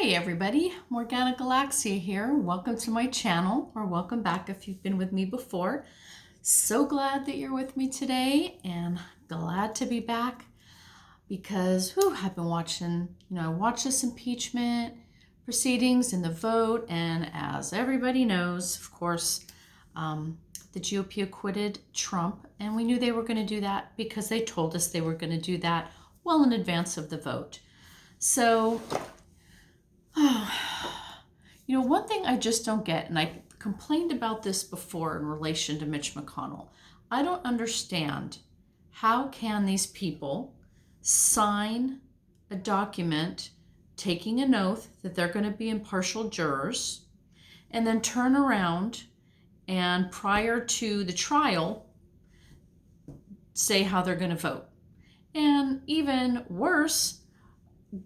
Hey everybody, Morgana Galaxia here. Welcome to my channel, or welcome back if you've been with me before. So glad that you're with me today and glad to be back because I've been watching, I watched this impeachment proceedings and the vote, and as everybody knows, of course, the GOP acquitted Trump, and we knew they were going to do that because they told us they were going to do that well in advance of the vote. So one thing I just don't get, and I complained about this before in relation to Mitch McConnell, I don't understand how can these people sign a document taking an oath that they're going to be impartial jurors and then turn around and prior to the trial say how they're going to vote. And even worse,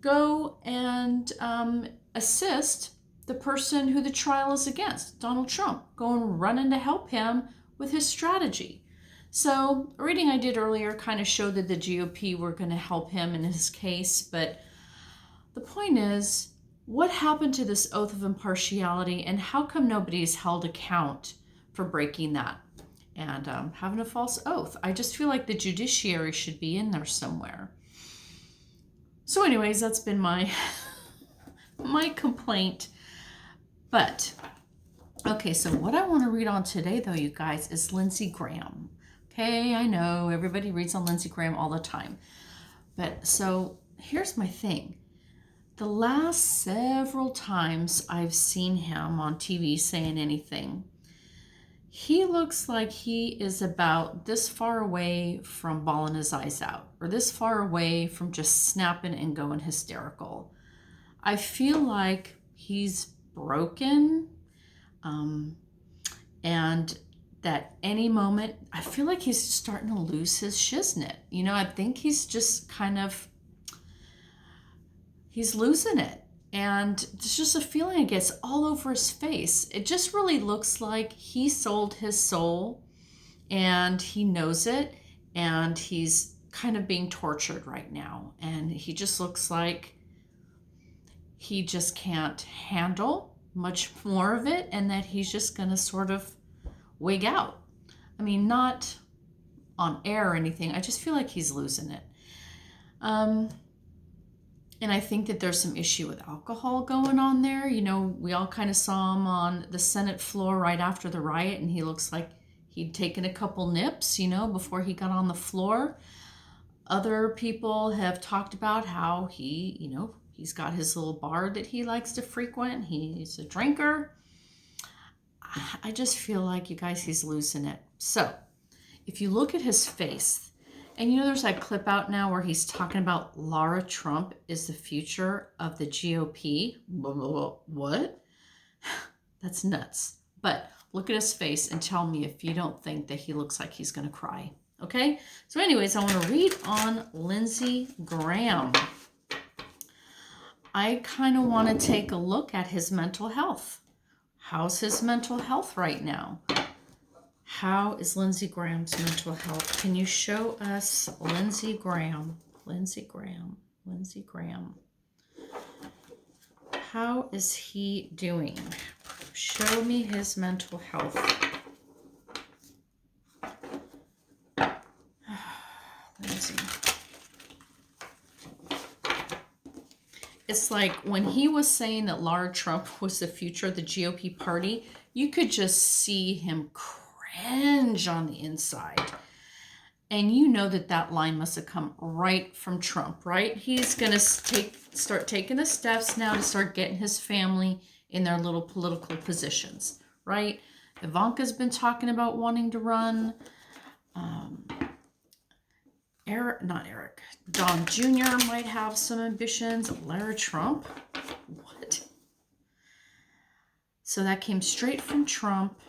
go and assist the person who the trial is against, Donald Trump, go and run in to help him with his strategy. So a reading I did earlier kind of showed that the GOP were going to help him in his case, but the point is, what happened to this oath of impartiality, and how come nobody's held account for breaking that and having a false oath? I just feel like the judiciary should be in there somewhere. So anyways, that's been my complaint. But, okay, so what I want to read on today, though, you guys, is Lindsay Graham. Okay, I know everybody reads on Lindsay Graham all the time. But so here's my thing. The last several times I've seen him on TV saying anything, he looks like he is about this far away from bawling his eyes out, or this far away from just snapping and going hysterical. I feel like he's broken, and that any moment, I feel like he's starting to lose his shiznit. I think he's just he's losing it. And it's just a feeling it gets all over his face. It just really looks like he sold his soul and he knows it, and he's kind of being tortured right now. And he just looks like he just can't handle much more of it, and that he's just going to sort of wig out. I mean, not on air or anything. I just feel like he's losing it. And I think that there's some issue with alcohol going on there. We all kind of saw him on the Senate floor right after the riot, and he looks like he'd taken a couple nips, before he got on the floor. Other people have talked about how he's got his little bar that he likes to frequent. He's a drinker. I just feel like, you guys, he's losing it. So if you look at his face, and there's that clip out now where he's talking about Laura Trump is the future of the GOP. What? That's nuts. But look at his face and tell me if you don't think that he looks like he's going to cry. Okay? So anyways, I want to read on Lindsey Graham. I kind of want to take a look at his mental health. How's his mental health right now? How is Lindsey Graham's mental health? Can you show us Lindsey Graham? Lindsey Graham. Lindsey Graham. How is he doing? Show me his mental health. Lindsey. It's like when he was saying that Laura Trump was the future of the GOP party, you could just see him cringe on the inside. And that line must have come right from Trump, right? He's going to start taking the steps now to start getting his family in their little political positions, right? Ivanka's been talking about wanting to run. Don Jr. might have some ambitions. Lara Trump? What? So that came straight from Trump.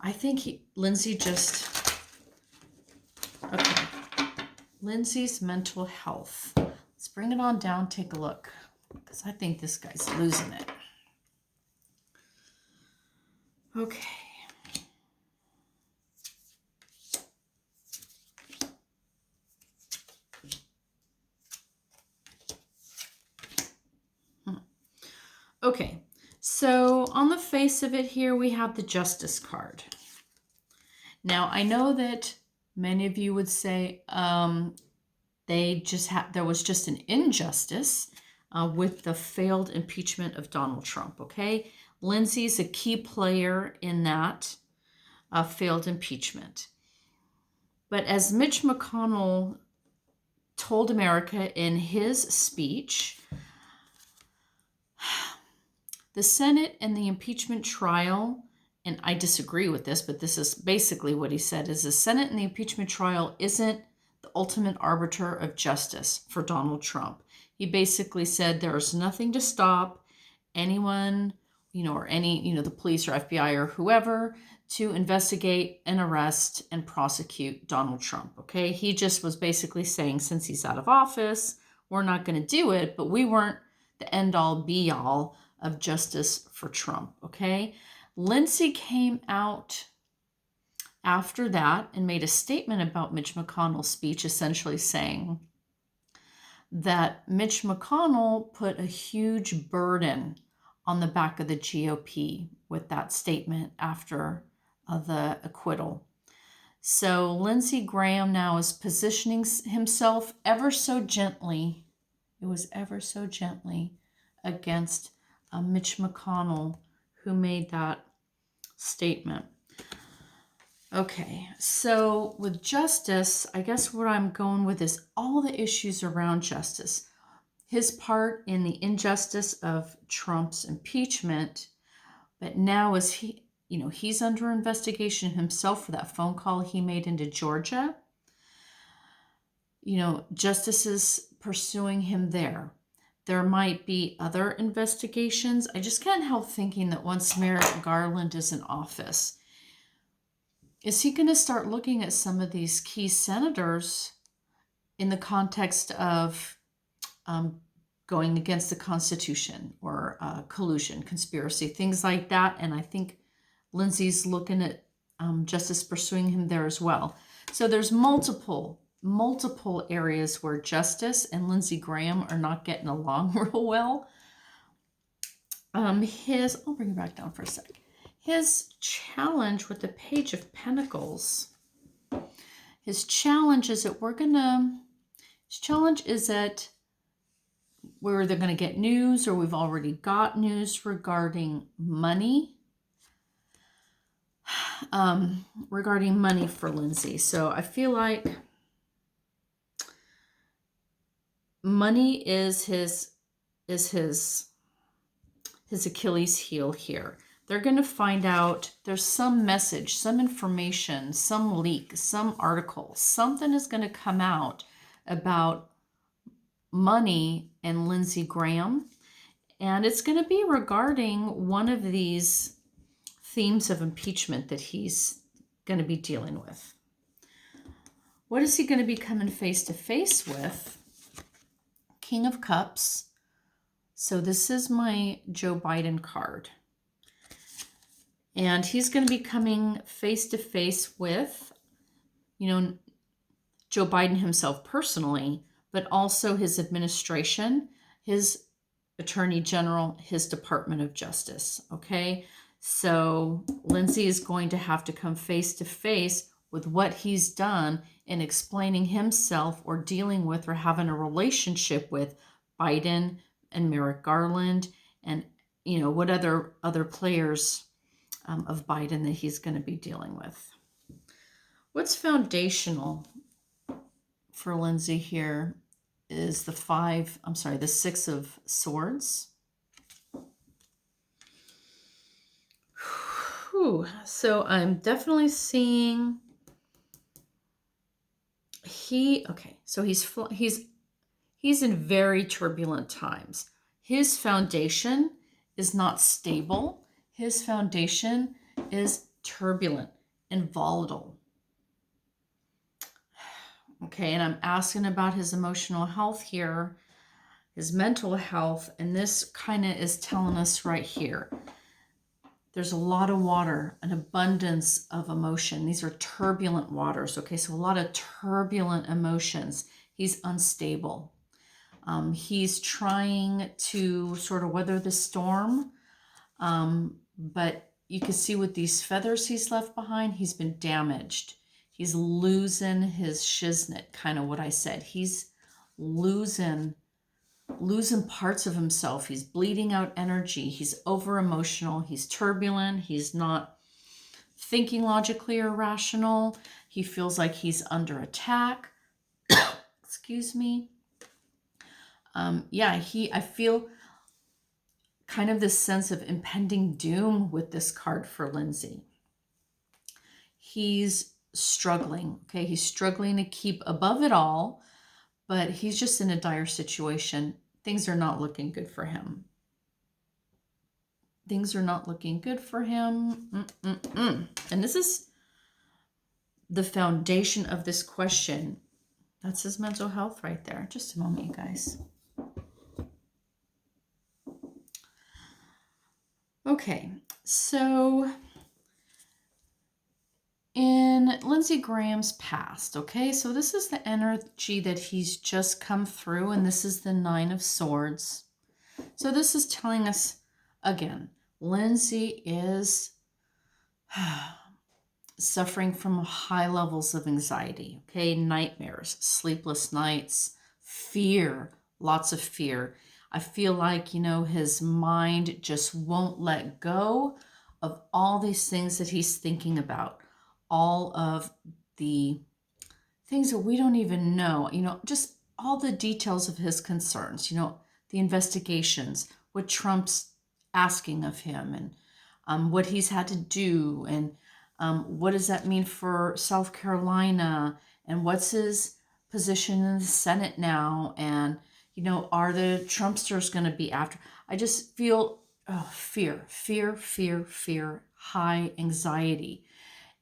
I think Lindsay just... Okay. Lindsay's mental health. Let's bring it on down, take a look. Because I think this guy's losing it. Okay. Okay, so on the face of it here, we have the Justice card. Now, I know that many of you would say there was just an injustice with the failed impeachment of Donald Trump, okay? Lindsay's a key player in that failed impeachment. But as Mitch McConnell told America in his speech, the Senate and the impeachment trial, and I disagree with this, but this is basically what he said, is the Senate and the impeachment trial isn't the ultimate arbiter of justice for Donald Trump. He basically said there's nothing to stop anyone, or any, the police or FBI or whoever to investigate and arrest and prosecute Donald Trump, okay? He just was basically saying, since he's out of office, we're not going to do it, but we weren't the end-all be-all of justice for Trump, okay? Lindsay came out after that and made a statement about Mitch McConnell's speech, essentially saying that Mitch McConnell put a huge burden on the back of the GOP with that statement after the acquittal. So Lindsey Graham now is positioning himself ever so gently, it was ever so gently, against Mitch McConnell, who made that statement. Okay, so with justice, I guess what I'm going with is all the issues around justice. His part in the injustice of Trump's impeachment, but now is he's under investigation himself for that phone call he made into Georgia. Justice is pursuing him there. There might be other investigations. I just can't help thinking that once Merrick Garland is in office, is he going to start looking at some of these key senators in the context of going against the Constitution or collusion, conspiracy, things like that? And I think Lindsay's looking at justice pursuing him there as well. So there's multiple areas where justice and Lindsey Graham are not getting along real well. I'll bring it back down for a sec. His challenge with the Page of Pentacles, his challenge is that we're either going to get news or we've already got news regarding money. Regarding money for Lindsay. So I feel like money is his Achilles heel here. They're going to find out there's some message, some information, some leak, some article, something is going to come out about money and Lindsey Graham. And it's going to be regarding one of these themes of impeachment that he's going to be dealing with. What is he going to be coming face to face with? King of Cups. So this is my Joe Biden card. And he's going to be coming face to face with, Joe Biden himself personally, but also his administration, his Attorney General, his Department of Justice, okay? So Lindsay is going to have to come face to face with what he's done in explaining himself or dealing with or having a relationship with Biden and Merrick Garland and, what other players of Biden that he's going to be dealing with. What's foundational for Lindsay here is the Six of Swords. Whew. So I'm definitely seeing he's in very turbulent times. His foundation is not stable. His foundation is turbulent and volatile. Okay, and I'm asking about his emotional health here, his mental health, and this kind of is telling us right here. There's a lot of water, an abundance of emotion. These are turbulent waters, okay? So a lot of turbulent emotions. He's unstable. He's trying to sort of weather the storm, but you can see with these feathers he's left behind, he's been damaged. He's losing his shiznit, kind of what I said. He's losing parts of himself. He's bleeding out energy. He's over emotional. He's turbulent. He's not thinking logically or rational. He feels like he's under attack. Excuse me. I feel kind of this sense of impending doom with this card for Lindsay. He's struggling, okay? He's struggling to keep above it all, but he's just in a dire situation. Things are not looking good for him. Things are not looking good for him. And this is the foundation of this question. That's his mental health right there. Just a moment, you guys. Okay, so in Lindsey Graham's past, okay, so this is the energy that he's just come through, and this is the Nine of Swords. So this is telling us, again, Lindsay is suffering from high levels of anxiety, okay, nightmares, sleepless nights, fear, lots of fear. I feel like, his mind just won't let go of all these things that he's thinking about, all of the things that we don't even know, just all the details of his concerns, the investigations, what Trump's asking of him, and what he's had to do, and what does that mean for South Carolina, and what's his position in the Senate now, and are the Trumpsters going to be after? I just feel fear, high anxiety.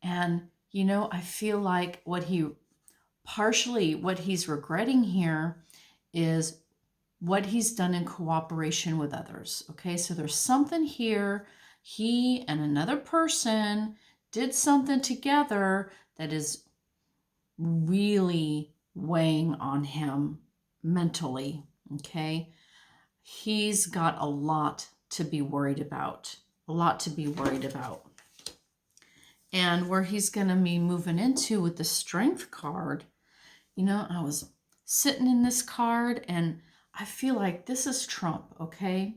And, I feel like what he's regretting here is what he's done in cooperation with others. Okay, so there's something here. He and another person did something together that is really weighing on him mentally. Okay, he's got a lot to be worried about. And where he's going to be moving into with the Strength card, I was sitting in this card and I feel like this is Trump, okay?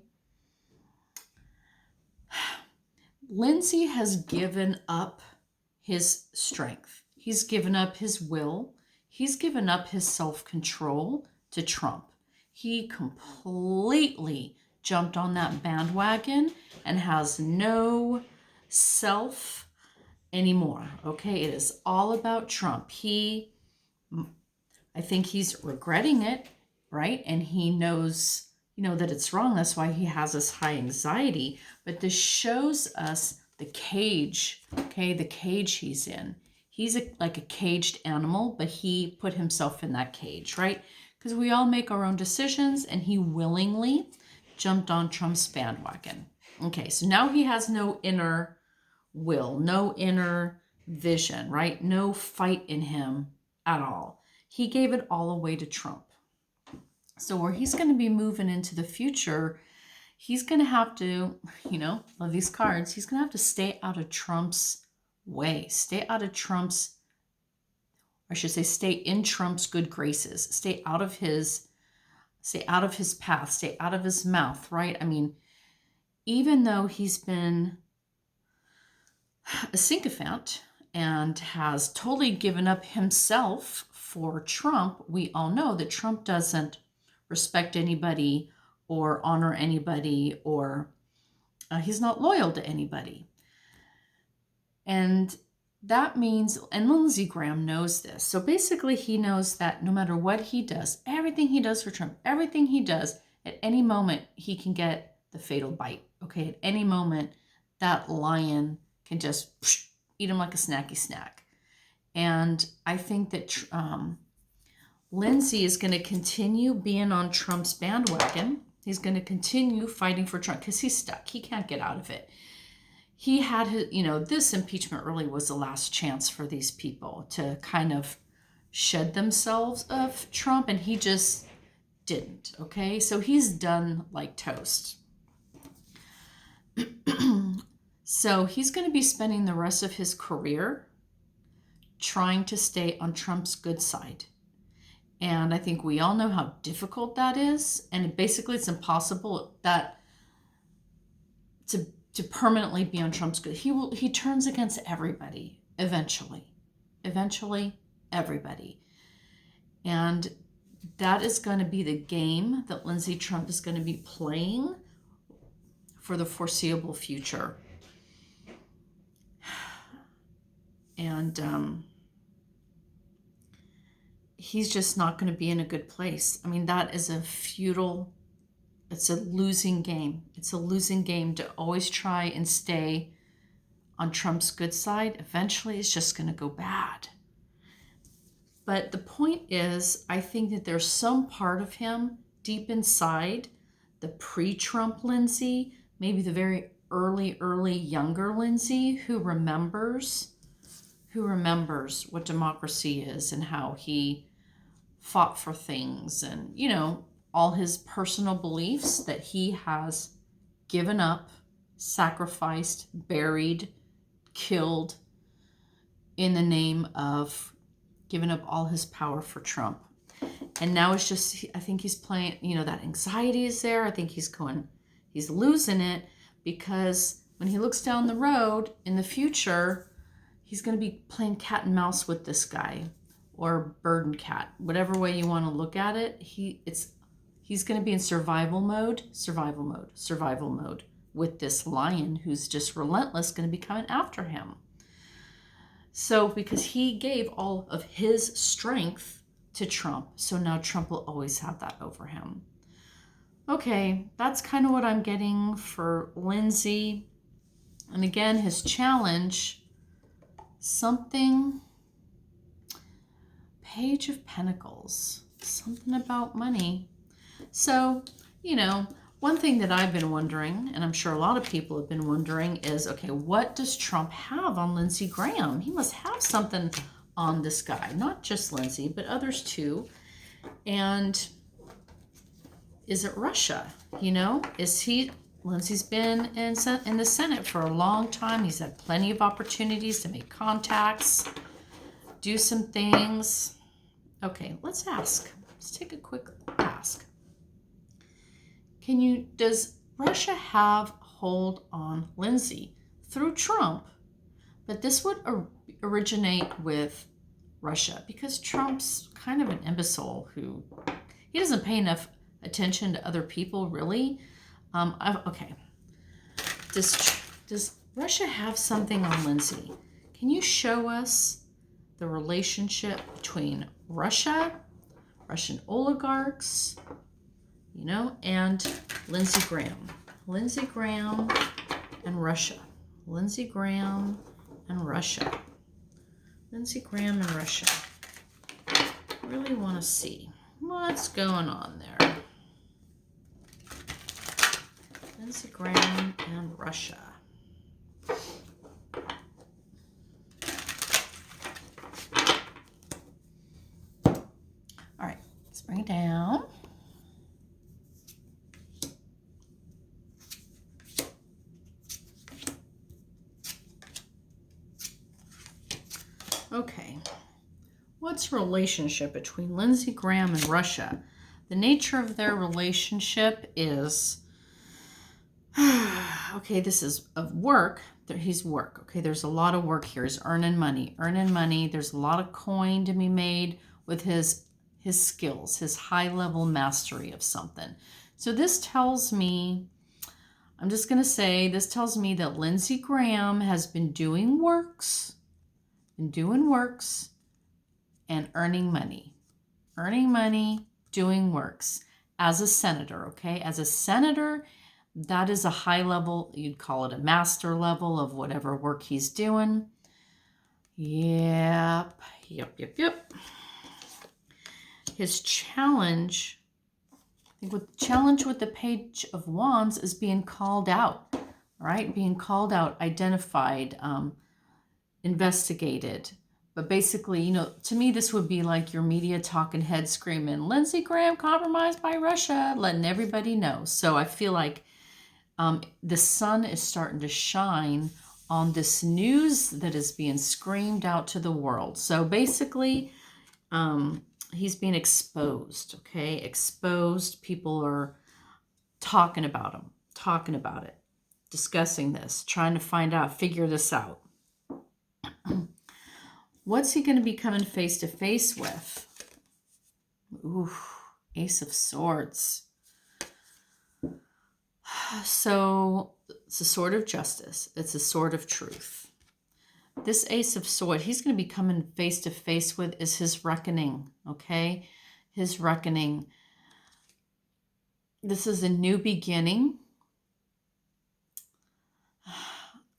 Lindsay has given up his strength. He's given up his will. He's given up his self-control to Trump. He completely jumped on that bandwagon and has no self anymore. Okay, it is all about Trump. I think he's regretting it, right? And he knows, that it's wrong. That's why he has this high anxiety. But this shows us the cage, okay? The cage he's in. He's like a caged animal, but he put himself in that cage, right? Because we all make our own decisions, and he willingly jumped on Trump's bandwagon. Okay, so now he has no inner will, no inner vision, right? No fight in him at all. He gave it all away to Trump. So where he's going to be moving into the future, he's going to have to, love these cards, he's going to have to stay out of Trump's way, stay in Trump's good graces, stay out of his path, stay out of his mouth, right? I mean, even though he's been a sycophant and has totally given up himself for Trump, we all know that Trump doesn't respect anybody or honor anybody, or he's not loyal to anybody. And that means, and Lindsey Graham knows this. So basically he knows that no matter what he does, everything he does for Trump, everything he does, at any moment he can get the fatal bite. Okay, at any moment that lion can just eat him like a snacky snack. And I think that Lindsay is going to continue being on Trump's bandwagon. He's going to continue fighting for Trump because he's stuck. He can't get out of it. He had his, this impeachment really was the last chance for these people to kind of shed themselves of Trump. And he just didn't, okay? So he's done like toast. So he's going to be spending the rest of his career trying to stay on Trump's good side. And I think we all know how difficult that is. And basically it's impossible that to permanently be on Trump's good. He turns against everybody eventually. Eventually, everybody. And that is going to be the game that Lindsay Trump is going to be playing for the foreseeable future. And he's just not going to be in a good place. I mean, that is it's a losing game. It's a losing game to always try and stay on Trump's good side. Eventually, it's just going to go bad. But the point is, I think that there's some part of him deep inside, the pre-Trump Lindsay, maybe the very early younger Lindsay, who remembers what democracy is and how he fought for things, and, you know, all his personal beliefs that he has given up, sacrificed, buried, killed in the name of giving up all his power for Trump. And now it's just, I think he's playing, you know, that anxiety is there. I think he's losing it, because when he looks down the road in the future, he's going to be playing cat and mouse with this guy, or bird and cat, whatever way you want to look at it. He's going to be in survival mode with this lion who's just relentless, going to be coming after him. So because he gave all of his strength to Trump, so now Trump will always have that over him. Okay, that's kind of what I'm getting for Lindsay. And again, his challenge, Page of Pentacles, something about money. So, you know, one thing that I've been wondering, and I'm sure a lot of people have been wondering, is, okay, what does Trump have on Lindsey Graham? He must have something on this guy, not just Lindsay, but others too. And is it Russia? You know, Lindsay's been in the Senate for a long time. He's had plenty of opportunities to make contacts, do some things. Okay, let's ask. Let's take a quick ask. Does Russia have hold on Lindsay through Trump? But this would originate with Russia, because Trump's kind of an imbecile he doesn't pay enough attention to other people, really. Okay. Does Russia have something on Lindsay? Can you show us the relationship between Russia, Russian oligarchs, you know, and Lindsey Graham? Lindsey Graham and Russia. Lindsey Graham and Russia. Lindsey Graham and Russia. I really want to see what's going on there. Lindsey Graham and Russia. All right, let's bring it down. Okay, what's the relationship between Lindsey Graham and Russia? The nature of their relationship is, okay, this is of work. He's work. Okay, there's a lot of work here. He's earning money. There's a lot of coin to be made with his skills, his high-level mastery of something. So this tells me, I'm just going to say, this tells me that Lindsey Graham has been doing works and earning money, doing works as a senator, okay? As a senator, that is a high level, you'd call it a master level of whatever work he's doing. Yep. His challenge, I think the challenge with the Page of Wands is being called out, right? Being called out, identified, investigated, But basically, you know, to me, this would be like your media talking head screaming, Lindsey Graham compromised by Russia, letting everybody know. So I feel like the sun is starting to shine on this news that is being screamed out to the world. So basically, he's being exposed, okay? Exposed. People are talking about him, talking about it, discussing this, trying to find out, figure this out. What's he going to be coming face to face with? Ooh, Ace of Swords. So it's a sword of justice. It's a sword of truth. This Ace of Swords, he's going to be coming face to face with is his reckoning, okay? His reckoning. This is a new beginning.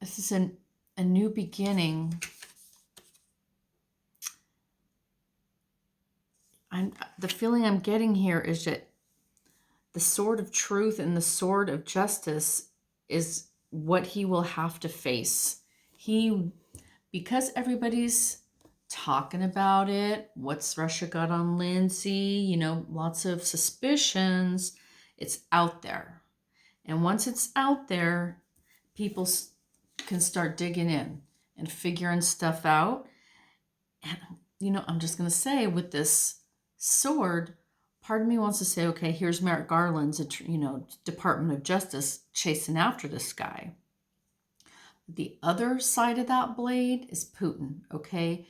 This is a new beginning. The feeling I'm getting here is that the sword of truth and the sword of justice is what he will have to face. Because everybody's talking about it, what's Russia got on Lindsay, you know, lots of suspicions, it's out there. And once it's out there, people can start digging in and figuring stuff out. And, you know, I'm just going to say with this sword, part of me wants to say, okay, here's Merrick Garland's, you know, Department of Justice chasing after this guy. The other side of that blade is Putin, okay?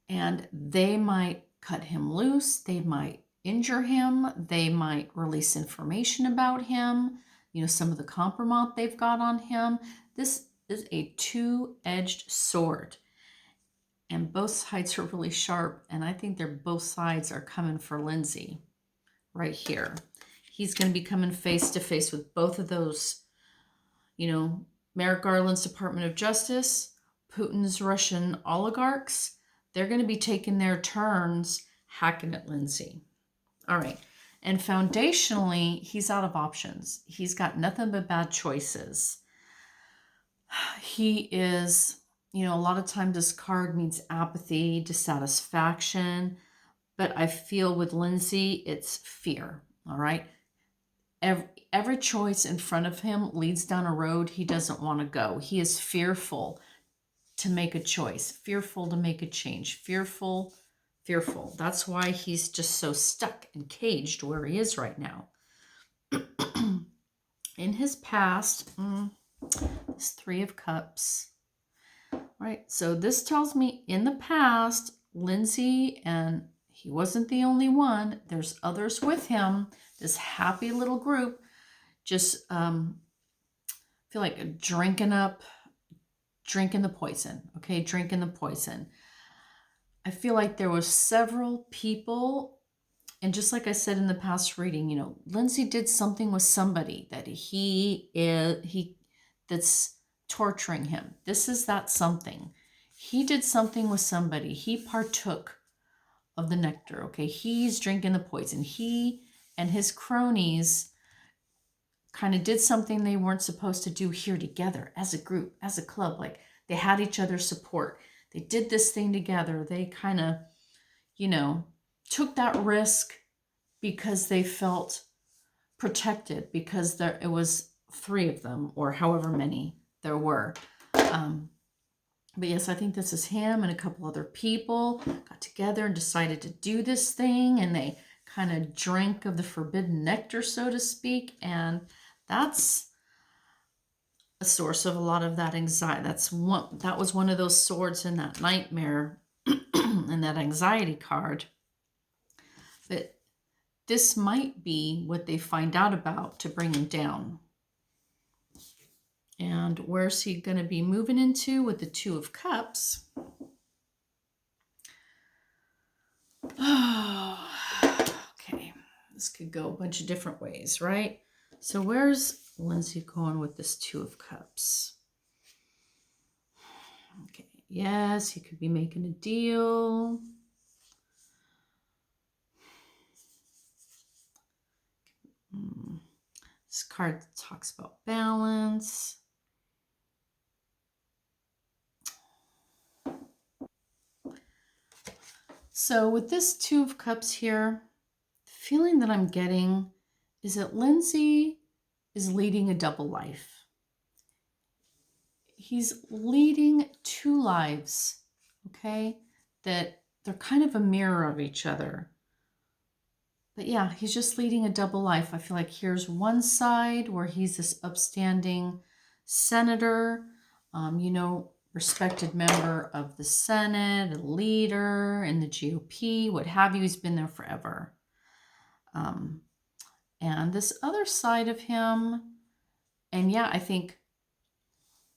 And they might cut him loose. They might injure him. They might release information about him. You know, some of the compromise they've got on him. This is a two-edged sword. And both sides are really sharp. And I think both sides are coming for Lindsay right here. He's going to be coming face to face with both of those, you know, Merrick Garland's Department of Justice, Putin's Russian oligarchs. They're going to be taking their turns hacking at Lindsay. All right. And foundationally, he's out of options. He's got nothing but bad choices. He is, you know, a lot of times this card means apathy, dissatisfaction. But I feel with Lindsay, it's fear. All right. Every choice in front of him leads down a road he doesn't want to go. He is fearful to make a choice, fearful to make a change, fearful. That's why he's just so stuck and caged where he is right now. In his past, this Three of Cups, right? So this tells me in the past, Lindsay, and he wasn't the only one, there's others with him, this happy little group, just feel like drinking the poison, okay? Drinking the poison. I feel like there was several people, and just like I said in the past reading, you know, Lindsay did something with somebody that that's torturing him. This is that something. He did something with somebody. He partook of the nectar, okay? He's drinking the poison. He and his cronies kind of did something they weren't supposed to do here together as a group, as a club. Like they had each other's support. They did this thing together. They kind of, you know, took that risk because they felt protected, because it was three of them or however many there were. But yes, I think this is him and a couple other people got together and decided to do this thing, and they kind of drank of the forbidden nectar, so to speak, and that's a source of a lot of that anxiety. That was one of those swords in that nightmare and that anxiety card. But this might be what they find out about to bring him down. And where's he going to be moving into with the Two of Cups? Oh, okay. This could go a bunch of different ways, right? So where's Lindsay going with this Two of Cups? Okay. Yes, he could be making a deal. This card talks about balance. So with this Two of Cups here, the feeling that I'm getting is that Lindsay is leading a double life. He's leading two lives, okay? That they're kind of a mirror of each other. But yeah, he's just leading a double life. I feel like here's one side where he's this upstanding senator, respected member of the Senate, a leader in the GOP, what have you. He's been there forever. And this other side of him, and yeah, I think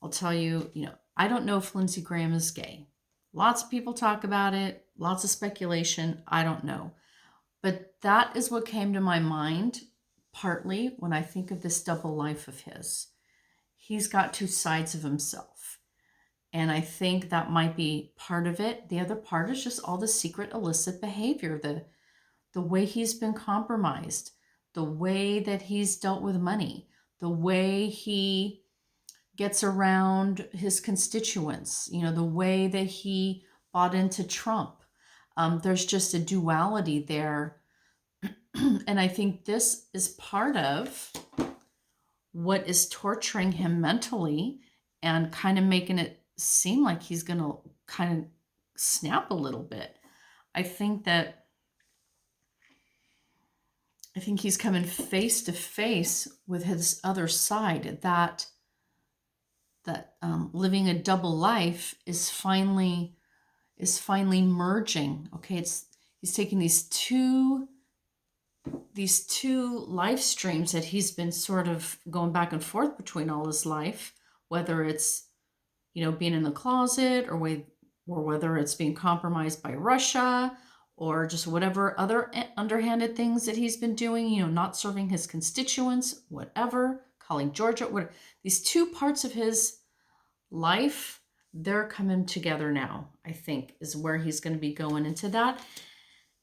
I'll tell you, I don't know if Lindsey Graham is gay. Lots of people talk about it, lots of speculation. I don't know. But that is what came to my mind, partly when I think of this double life of his. He's got two sides of himself. And I think that might be part of it. The other part is just all the secret illicit behavior, the way he's been compromised, the way that he's dealt with money, the way he gets around his constituents, the way that he bought into Trump. There's just a duality there. And I think this is part of what is torturing him mentally and kind of making it seem like he's going to kind of snap a little bit. I think he's coming face to face with his other side, that living a double life is finally merging. Okay, he's taking these two life streams that he's been sort of going back and forth between all his life, whether it's being in the closet or whether it's being compromised by Russia or just whatever other underhanded things that he's been doing, not serving his constituents, whatever, calling Georgia, whatever. These two parts of his life, they're coming together now, I think, is where he's going to be going into that.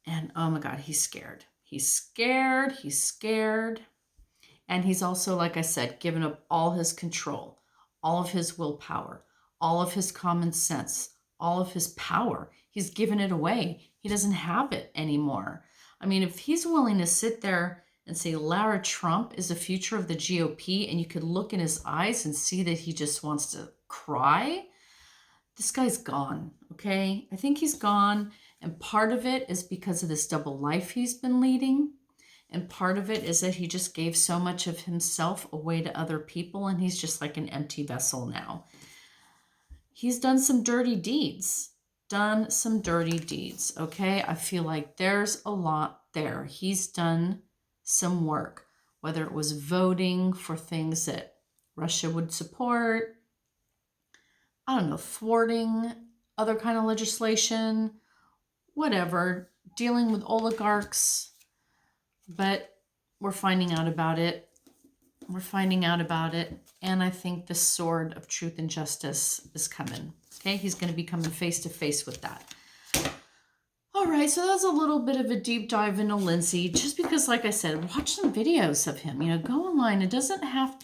And oh my God, he's scared. He's scared. And he's also, like I said, given up all his control, all of his willpower, all of his common sense, all of his power. He's given it away. He doesn't have it anymore. I mean, if he's willing to sit there and say Lara Trump is the future of the GOP, and you could look in his eyes and see that he just wants to cry, this guy's gone, okay? I think he's gone, and part of it is because of this double life he's been leading, and part of it is that he just gave so much of himself away to other people, and he's just like an empty vessel now. He's done some dirty deeds, okay? I feel like there's a lot there. He's done some work, whether it was voting for things that Russia would support, I don't know, thwarting other kind of legislation, whatever, dealing with oligarchs, but we're finding out about it. And I think the sword of truth and justice is coming. Okay, he's going to be coming face to face with that. All right, so that's a little bit of a deep dive into Lindsay, just because, like I said, watch some videos of him. Go online. It doesn't have,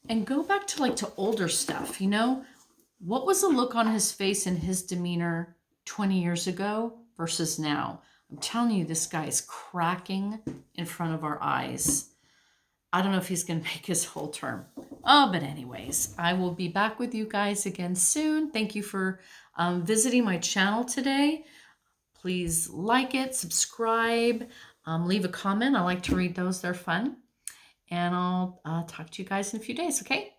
and go back to older stuff. What was the look on his face and his demeanor 20 years ago versus now? I'm telling you, this guy is cracking in front of our eyes. I don't know if he's going to make his whole term. Oh, but anyways, I will be back with you guys again soon. Thank you for visiting my channel today. Please like it, subscribe, leave a comment. I like to read those. They're fun. And I'll talk to you guys in a few days, okay?